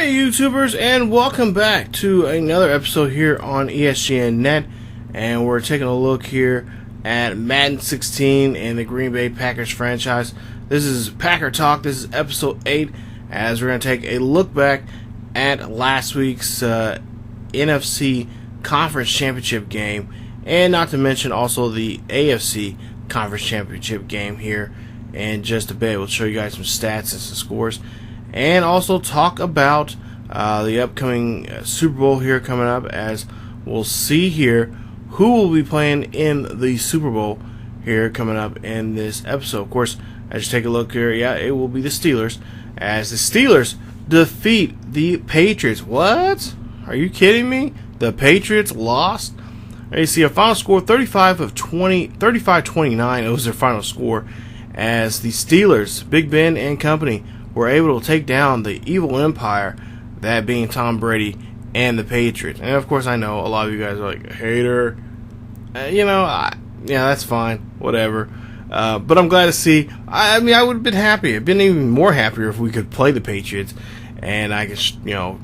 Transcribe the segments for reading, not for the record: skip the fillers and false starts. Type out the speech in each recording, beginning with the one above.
Hey YouTubers, and welcome back to another episode here on ESGNet, and we're taking a look here at Madden 16 and the Green Bay Packers franchise. This is Packer Talk. This is episode 8, as we're going to take a look back at last week's NFC Conference Championship game, and not to mention also the AFC Conference Championship game here in just a bit. We'll show you guys some stats and some scores, and also talk about the upcoming Super Bowl here coming up, as we'll see here who will be playing in the Super Bowl here coming up in this episode. Of course, as you take a look here, yeah, it will be the Steelers, as the Steelers defeat the Patriots. What? Are you kidding me? The Patriots lost? There you see a final score, 35-29. It was their final score, as the Steelers, Big Ben and company, were able to take down the evil empire, that being Tom Brady and the Patriots. And of course, I know a lot of you guys are like, hater. Yeah, that's fine, whatever. But I'm glad to see. I mean, I would have been happy. I've been even more happier if we could play the Patriots and I could,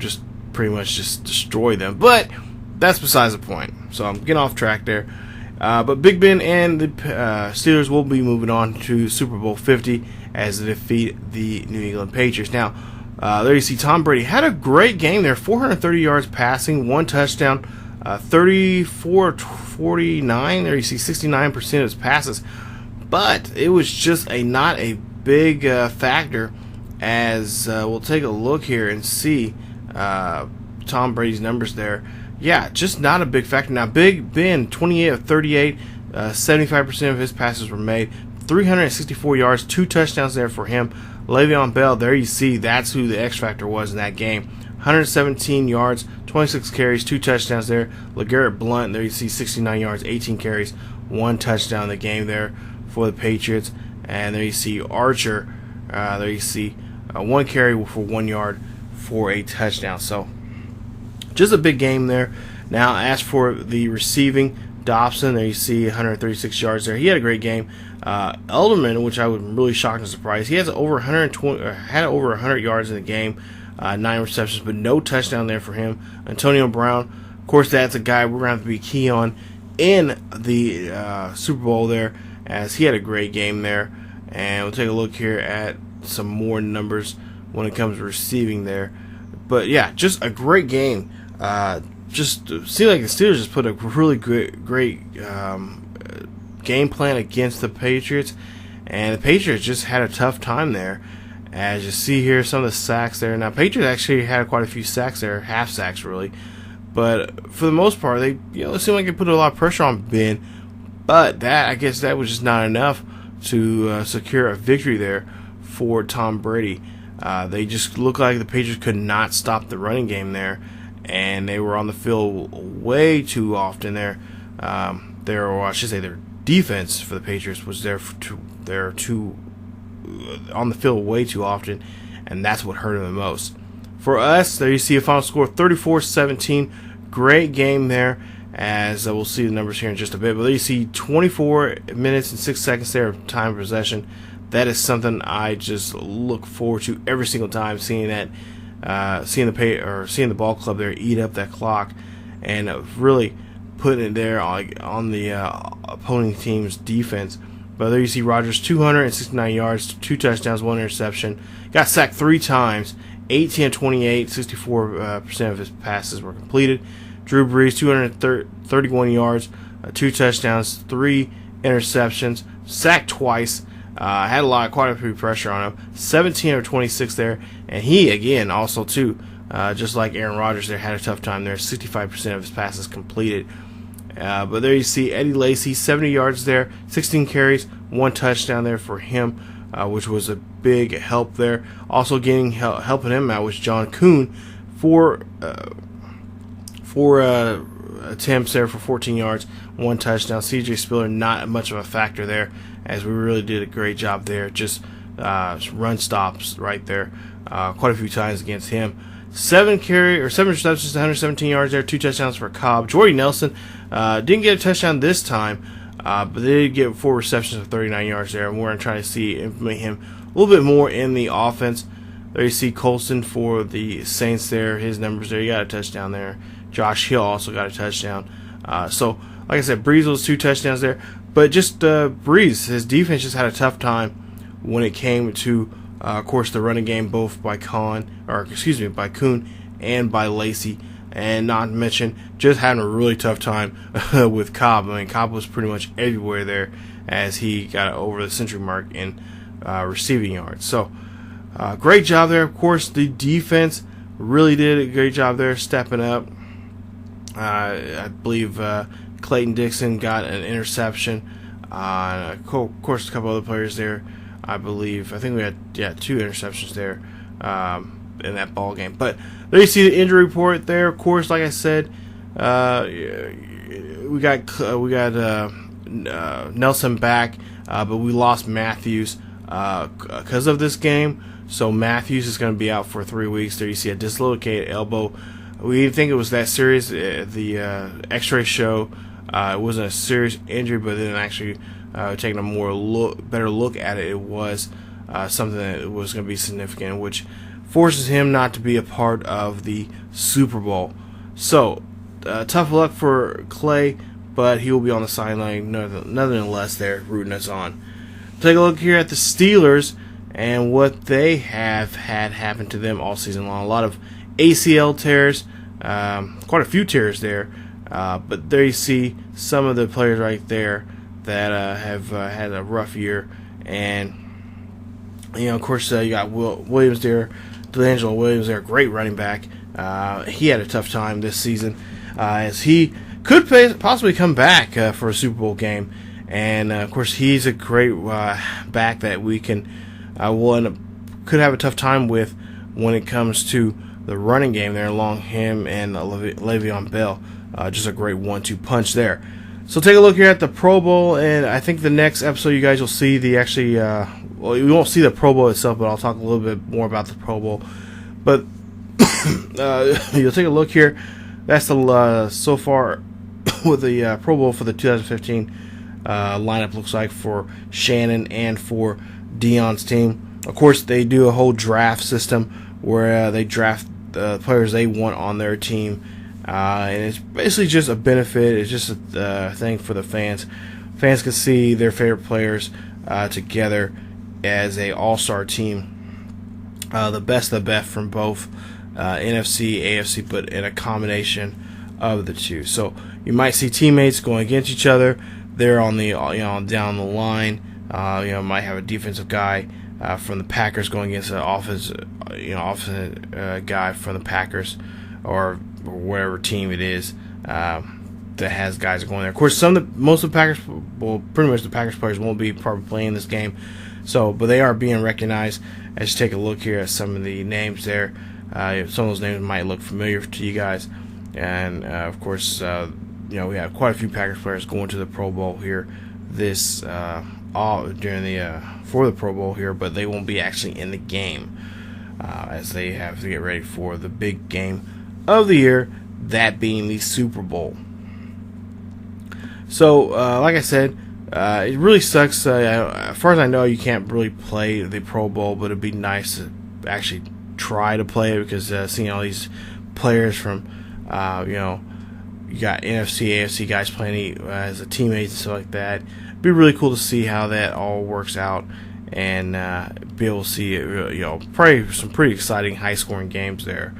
just pretty much just destroy them. But that's besides the point. So I'm getting off track there. But Big Ben and the Steelers will be moving on to Super Bowl 50 as they defeat the New England Patriots. Now, there you see Tom Brady had a great game there, 430 yards passing, 1 touchdown, 34-49. There you see 69% of his passes. But it was just not a big factor, as we'll take a look here and see Tom Brady's numbers there. Yeah, just not a big factor. Now, Big Ben, 28 of 38, 75% of his passes were made, 364 yards, 2 touchdowns there for him. Le'Veon Bell, there you see, that's who the X factor was in that game. 117 yards, 26 carries, 2 touchdowns there. LeGarrette Blount, there you see, 69 yards, 18 carries, 1 touchdown in the game there for the Patriots. And there you see Archer, there you see 1 carry for 1 yard for a touchdown. So just a big game there. Now, as for the receiving, Dobson, there you see 136 yards there. He had a great game. Elderman, which I was really shocked and surprised, he has over 100 yards in the game, 9 receptions, but no touchdown there for him. Antonio Brown, of course, that's a guy we're going to have to be key on in the Super Bowl there, as he had a great game there. And we'll take a look here at some more numbers when it comes to receiving there. But yeah, just a great game. Just seemed like the Steelers just put a really great game plan against the Patriots, and the Patriots just had a tough time there. As you see here, some of the sacks there. Now, Patriots actually had quite a few sacks there, half sacks really, but for the most part, they it seemed like they put a lot of pressure on Ben. But I guess that was just not enough to secure a victory there for Tom Brady. They just looked like the Patriots could not stop the running game there, and they were on the field way too often there. Or I should say their defense for the Patriots was on the field way too often, and that's what hurt them the most. For us, there you see a final score, 34-17. Great game there, as we'll see the numbers here in just a bit. But there you see 24 minutes and 6 seconds there of time of possession. That is something I just look forward to every single time, seeing that, seeing the ball club there eat up that clock, and really putting it there on the opposing team's defense. But there you see Rodgers, 269 yards, 2 touchdowns, 1 interception. Got sacked 3 times, 18 of 28, 64% of his passes were completed. Drew Brees, 231 yards, 2 touchdowns, 3 interceptions, sacked twice. Had quite a few pressure on him. 17 of 26 there, and he again also too, just like Aaron Rodgers there, had a tough time there. 65% of his passes completed. But there you see Eddie Lacy, 70 yards there, 16 carries, 1 touchdown there for him, which was a big help there. Also helping him out was John Kuhn, 4 attempts there for 14 yards, 1 touchdown. C.J. Spiller, not much of a factor there, as we really did a great job there. Just run stops right there, quite a few times against him. 7 receptions, 117 yards there, 2 touchdowns for Cobb. Jordy Nelson didn't get a touchdown this time, but they did get 4 receptions of 39 yards there, and we're going to try to implement him a little bit more in the offense. There you see Colston for the Saints there. His numbers there. He got a touchdown there. Josh Hill also got a touchdown. So, like I said, Breeze was 2 touchdowns there. But just Breeze, his defense just had a tough time when it came to, of course, the running game, both by Coon and by Lacey. And not to mention, just having a really tough time with Cobb. I mean, Cobb was pretty much everywhere there as he got over the century mark in receiving yards. So, great job there. Of course, the defense really did a great job there, stepping up. I believe Clayton Dixon got an interception. Of course, a couple other players there. I think we had 2 interceptions there in that ball game. But there you see the injury report there. Of course, like I said, we got Nelson back, but we lost Matthews because of this game. So Matthews is going to be out for 3 weeks. There you see a dislocated elbow. We didn't think it was that serious. The X-ray show it wasn't a serious injury, but then actually taking a better look at it, it was something that was going to be significant, which forces him not to be a part of the Super Bowl. So tough luck for Clay, but he will be on the sideline nonetheless there, rooting us on. Take a look here at the Steelers and what they have had happen to them all season long. A lot of ACL tears, quite a few tears there, but there you see some of the players right there that have had a rough year. And of course, you got Williams there, DeAngelo Williams there, great running back. He had a tough time this season as he could possibly come back for a Super Bowl game. And of course, he's a great back that we can could have a tough time with when it comes to the running game there along him and Le'Veon Bell. Just a great 1-2 punch there. So take a look here at the Pro Bowl, and I think the next episode you guys will see you won't see the Pro Bowl itself, but I'll talk a little bit more about the Pro Bowl. But you'll take a look here. That's the so far what the Pro Bowl for the 2015 lineup looks like for Shannon and for Dion's team. Of course, they do a whole draft system where they draft the players they want on their team, and it's basically just a benefit. It's just a thing for the fans. Fans can see their favorite players together as a all-star team, the best of the best from both NFC, AFC, but in a combination of the two. So you might see teammates going against each other. They're on the down the line. Might have a defensive guy from the Packers going against an offensive guy from the Packers or whatever team it is that has guys going there. Of course, most of the Packers, pretty much the Packers players won't be probably playing this game. So, but they are being recognized. As you take a look here at some of the names there, some of those names might look familiar to you guys. And of course, we have quite a few Packers players going to the Pro Bowl here for the Pro Bowl here, but they won't be actually in the game as they have to get ready for the big game of the year, that being the Super Bowl. So, like I said, it really sucks. As far as I know, you can't really play the Pro Bowl, but it'd be nice to actually try to play it because seeing all these players from, you got NFC, AFC guys playing as a teammates and stuff like that. It'd be really cool to see how that all works out and be able to see probably some pretty exciting, high-scoring games there.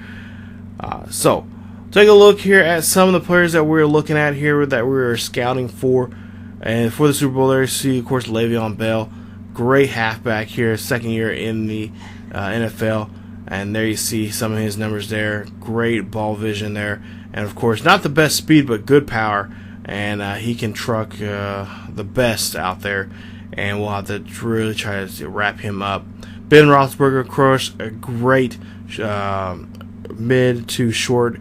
So, take a look here at some of the players that we're looking at here that we're scouting for. And for the Super Bowl, there you see, of course, Le'Veon Bell. Great halfback here, second year in the NFL. And there you see some of his numbers there. Great ball vision there. And, of course, not the best speed, but good power. And he can truck the best out there. And we'll have to really try to wrap him up. Ben Roethlisberger, of course, a great mid to short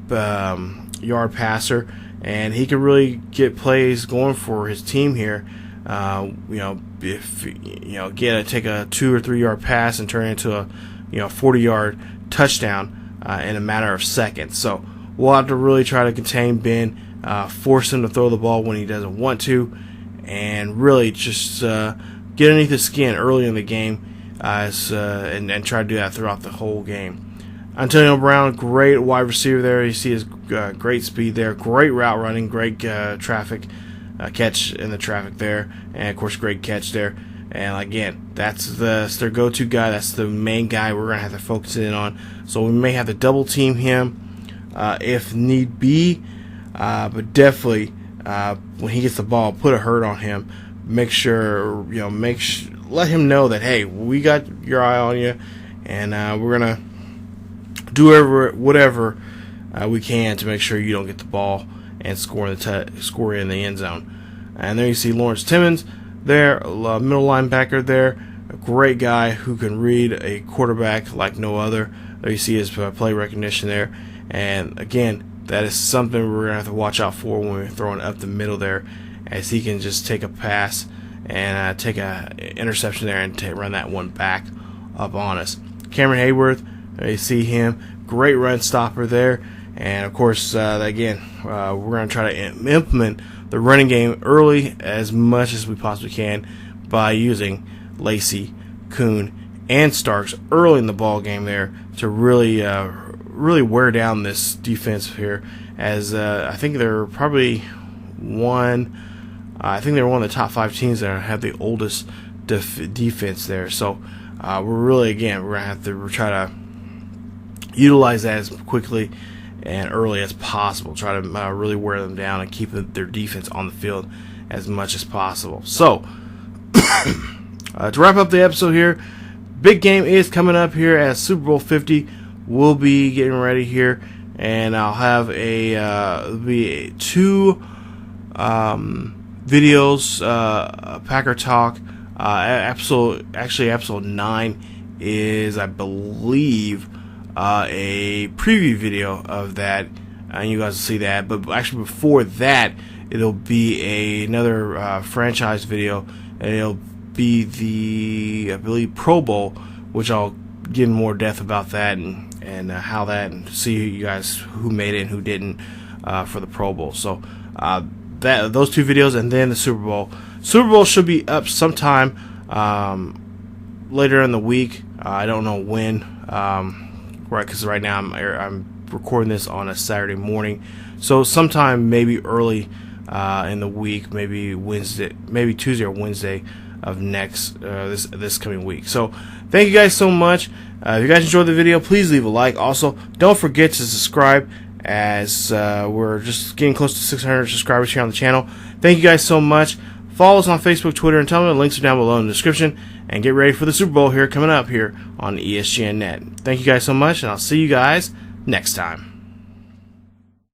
yard passer. And he can really get plays going for his team here. If take a 2 or 3 yard pass and turn it into a 40-yard touchdown in a matter of seconds. So we'll have to really try to contain Ben, force him to throw the ball when he doesn't want to, and really just get underneath his skin early in the game and try to do that throughout the whole game. Antonio Brown, great wide receiver there. You see his great speed there, great route running, great traffic catch in the traffic there, and of course great catch there. And again, that's their go-to guy. That's the main guy we're gonna have to focus in on. So we may have to double team him if need be, but definitely when he gets the ball, put a hurt on him. Make sure let him know that, hey, we got your eye on you, and we're gonna do whatever we can to make sure you don't get the ball and score in the end zone. And there you see Lawrence Timmons there, middle linebacker there, a great guy who can read a quarterback like no other. There you see his play recognition there, and again, that is something we're gonna have to watch out for when we're throwing up the middle there, as he can just take a pass and take a interception there and run that one back up on us. Cameron Hayworth, there you see him, great run stopper there, and of course again we're going to try to implement the running game early as much as we possibly can by using Lacey, Kuhn, and Starks early in the ball game there to really wear down this defense here, as I think they're probably one of the top 5 teams that have the oldest defense there. So we're going to have to try to utilize that as quickly and early as possible. Try to really wear them down and keep their defense on the field as much as possible. So to wrap up the episode here, big game is coming up here at Super Bowl 50. We'll be getting ready here, and I'll have two videos, Packer Talk. Episode 9 is, I believe, a preview video of that, and you guys will see that. But actually, before that, it'll be another franchise video, and it'll be the, I believe, Pro Bowl, which I'll get in more depth about that and how that, and see you guys who made it and who didn't for the Pro Bowl. So those 2 videos, and then the Super Bowl. Super Bowl should be up sometime later in the week. I don't know when. Right, because right now I'm recording this on a Saturday morning, so sometime maybe early in the week, maybe Tuesday or Wednesday of this coming week. So thank you guys so much. If you guys enjoyed the video, please leave a like. Also, don't forget to subscribe, as we're just getting close to 600 subscribers here on the channel. Thank you guys so much. Follow us on Facebook, Twitter, and tell me the links are down below in the description. And get ready for the Super Bowl here coming up here on ESGNet. Thank you guys so much, and I'll see you guys next time.